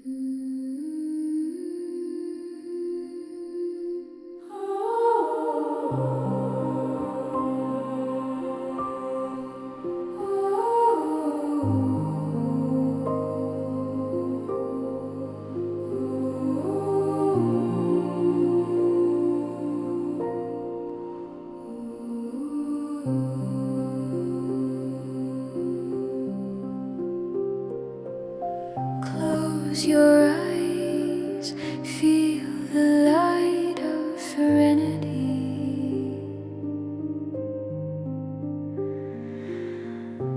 Close your eyes, feel the light of serenity,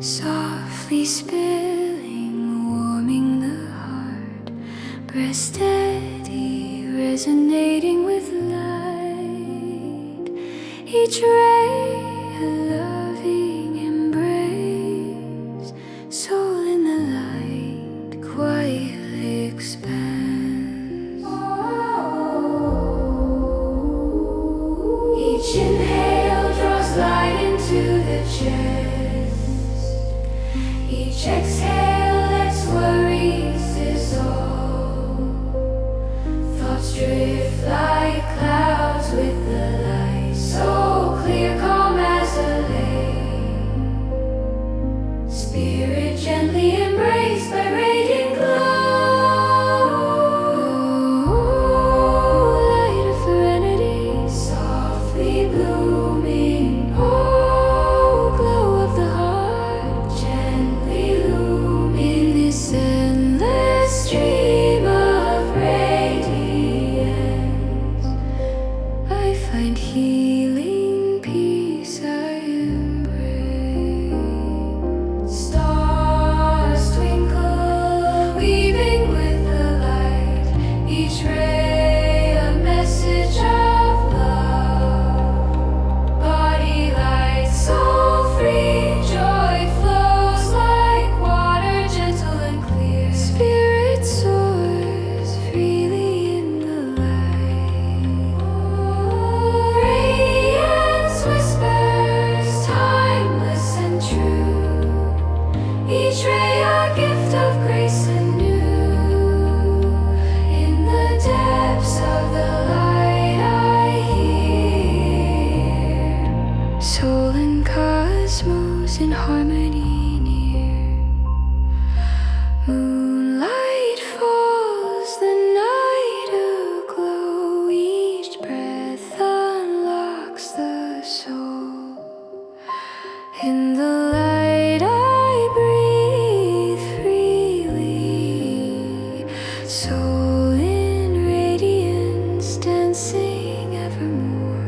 softly spilling, warming the heart, breath steady, resonating with light, each ray a loving embrace, soul in the light quietly expands. Each inhale draws light into the chest. Each exhale lets worries dissolve. Thoughts drift like clouds with the light, so clear, calm as a lake. Spirit gently embraced by radiant glow. Light of serenity, softly blooming. Oh, glow of the heart, gently looming. This endless stream of radiance, I find healing, peace I embrace. Stars twinkle, weaving with the light, each ray a message of love. Body light, soul free, joy flows like water, gentle and clear. Spirit soars freely in the light. Radiance whispers, timeless and true. Each ray a gift of grace anew. In the depths of the light I hear soul and cosmos in harmony near. Moonlight falls, the night aglow. Each breath unlocks the soul. In the light I breathe freely, soul in radiance, dancing evermore.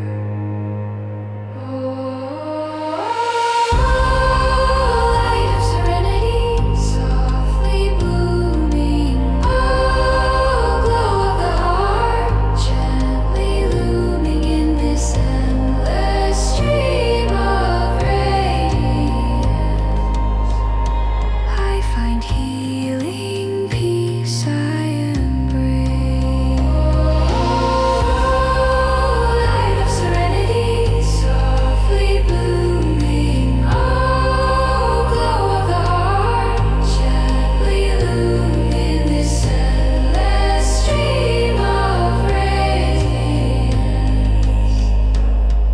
Light of serenity, softly blooming. Glow of the heart, gently looming in this endless stream of radiance. I find healing, peace I embrace. Light of serenity, softly blooming. Glow of the heart, gently looming in this endless stream of radiance.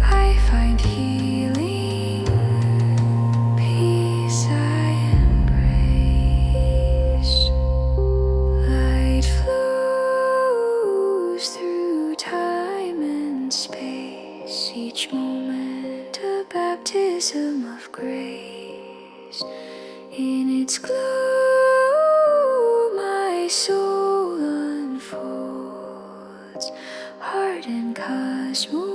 I find healing, peace I embrace. Light flows through time and space, each moment a baptism of grace. In its glow my soul unfolds, heart and cosmos